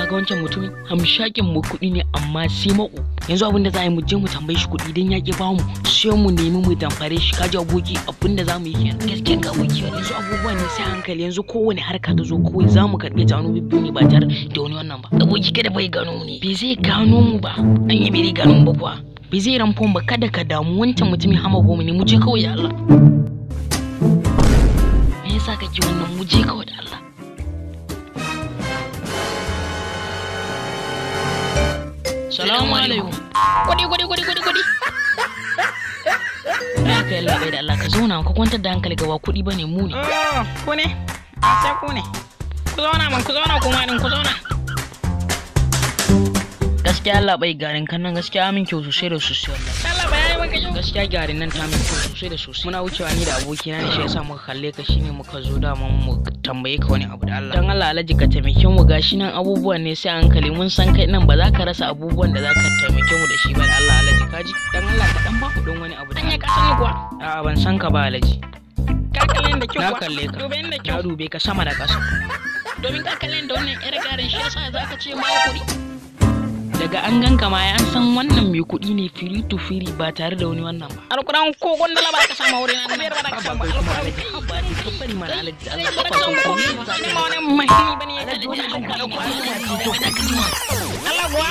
kaga wancan mutumin hamshakin mu kuɗi ne amma sai mako. Yanzu abinda za a yi mu je mu tambaye shi kuɗi idan ya ki bamu sai mu nemi mu damfare shi. Kaji aboki abinda za mu yi kenan. Gaskiya ga aboki yanzu abubuwan ne sai hankali, yanzu kowane harka ta zo kawai za mu karɓe ta hannu bibbiyu ne ba tare da wani wannan ba. Aboki kada bai gano mu ne, bai zai gano mu ba, an yi bai gano mu ba kuwa. Bai zai ramfon ba, kada ka damu wancan mutumin hama goma ne, mu je kawai da Allah. Me yasa kake wannan, mu je kawai da Allah. Salamu alaikum. Kudi. Ya kai Allah bai da Allah ka zauna ka kwantar da hankali ga ba kudi bane mu ne. Ku ne? Sai ku ne. Ku zauna kuma din ku zauna. Gaskiya Allah bai garin kan nan gaskiya min kyau sosai da sosai wallahi. Allah bai yi maka kyau. Gaskiya garin nan ta min kyau sosai da sosai. Muna wucewa ni da abokina ne shi yasa muka kalle ka shine muka zo da mu tambaye ka wani abu da Allah. Dan Allah Alhaji ka taimake mu gashi nan abubuwan ne sai hankali, mun san kai nan ba za ka rasa abubuwan da za ka taimake mu da shi ba da Allah Alhaji kaji. Dan Allah ka dan ba ku don wani abu. Dan ya ka sani kuwa. A'a ban san ka ba Alhaji. Ka kalle da kyau kuwa. Na kalle ka. Dube da kyau. Na dube ka sama da ƙasa. Domin ka kalle da wannan yar garin shi yasa za ka ce ma kuɗi. Daga an ganka ma ya san wannan mai kuɗi ne firi to firi ba tare da wani wannan ba. Alƙur'an ko gondala ba ka samu wurin nan biyar ba ka samu alƙur'an ba ni kabbari mana Alhaji Allah ba ka samu ko ma wannan mahimmi bane ya kaji Allah kuwa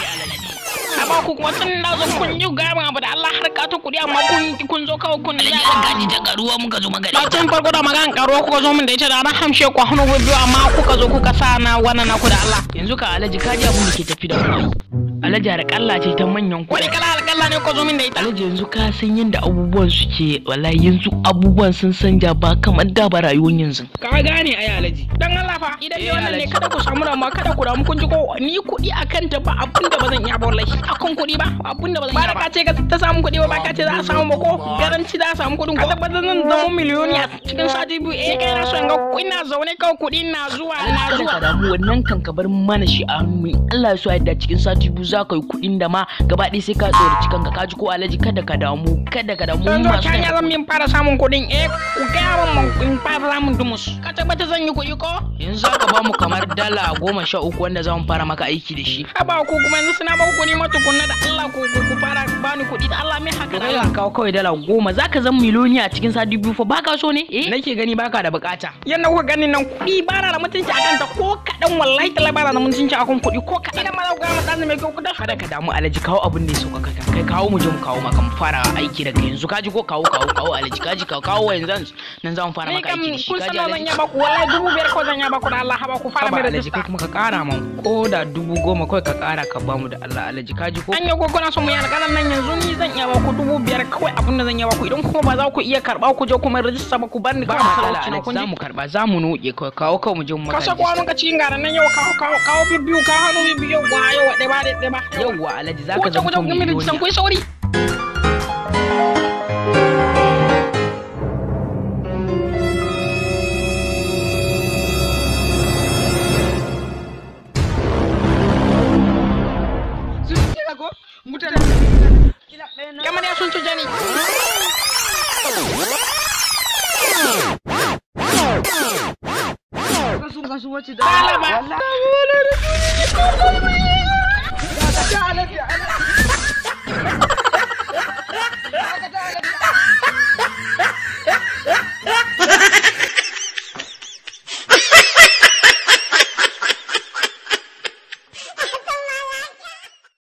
amma ku kuma tun da zo kun yi gaba abu da Allah har ka ta kuɗi amma kun zo kawai kun Alhaji an gaji ta karuwa muka zo magana. ba tun farko da magan karuwa kuka zo min da ita da na hamshe ku hannu biyu amma kuka zo kuka sa na wannan naku da Allah Yanzu ka Alhaji ka ji abin da ke tafi da mu. Alhaji harƙalla ce ta manyan kuɗi. wani kala alƙalla ne kuka zo min da ita Alhaji yanzu ka san yadda abubuwan suke, wallahi yanzu abubuwan sun canja ba kamar da ba rayuwar yanzu. ka gane ai Alhaji dan Allah fa idan dai wannan ne kada ku samu rama kada ku damu kun ji ko ni kuɗi akan ta ba abin da bazan iya ba wallahi akan kuɗi ba abin da bazan iya ba ka ce ta samu kuɗi ba ka ce za a samu ba ko garanci za a samu kuɗin ko tabbatar zan zama miliyoni a cikin sati biyu kai na so in ga ina zaune kawai kuɗi na zuwa Kada ka damu wannan kan ka bar mana shi a hannu. Allah ya so yadda cikin sati biyu za ka yi kuɗin da ma gaba ɗaya sai ka tsoraci kanka ka ji ko Alhaji kada ka damu don zo can ya zan min fara samun kuɗin ku gaya min in fara samun dumus ka tabbata zan yi kuɗi ko yanzu za ka ba mu kamar dala 13 wanda za mu fara maka aiki da shi. haba ku kuma yanzu suna ba ku kuɗi matukunna da Allah ku fara bani kuɗi da Allah mai haka da Allah Ka kawo kawai dala 10 za ka zama miliyoni a cikin sati biyu fa baka so ne? nake gani baka da bukata yanda kuka gani nan kuɗi ba na da mutunci akan ta ko kaɗan wallahi talai ba na da mutunci akan kuɗi ko kaɗan idan ma za ku gaya mutane mai kyau ku da Kada ka damu Alhaji kawo abin da ya sauka ka kai kawo mu je mu kawo maka mu fara aiki daga yanzu kaji ko kawo Alhaji kaji kawo yanzu nan za mu fara maka aiki da shi kaji Alhaji. Kun san zan yaba ku wallahi 5,000 ko zan yaba ku da Allah haba ku fara mai Alhaji rajista. kai kuma ka kara man ko da 10,000 kawai ka kara ka bamu da Allah Alhaji kaji ko An yi ko kuna son mu yi alƙalan nan yanzu ni zan yaba ku 5,000 kawai abin da zan yaba ku idan kuma ba za ku iya karɓa ku je kuma rajista ba ku bar ni ba kawai matsala talauci na Alhaji kun za ji. mu karba za mu noke kawo mu je mu Ka maka sako hannun ka cikin garan nan yau kawo bibbiyu ka hannu bibbiyu yau ɗaya ba. yauwa Alhaji za ka Ku zama je ku gami rajistan ku yi sauri. Kamar ya sun cuce ni. Ba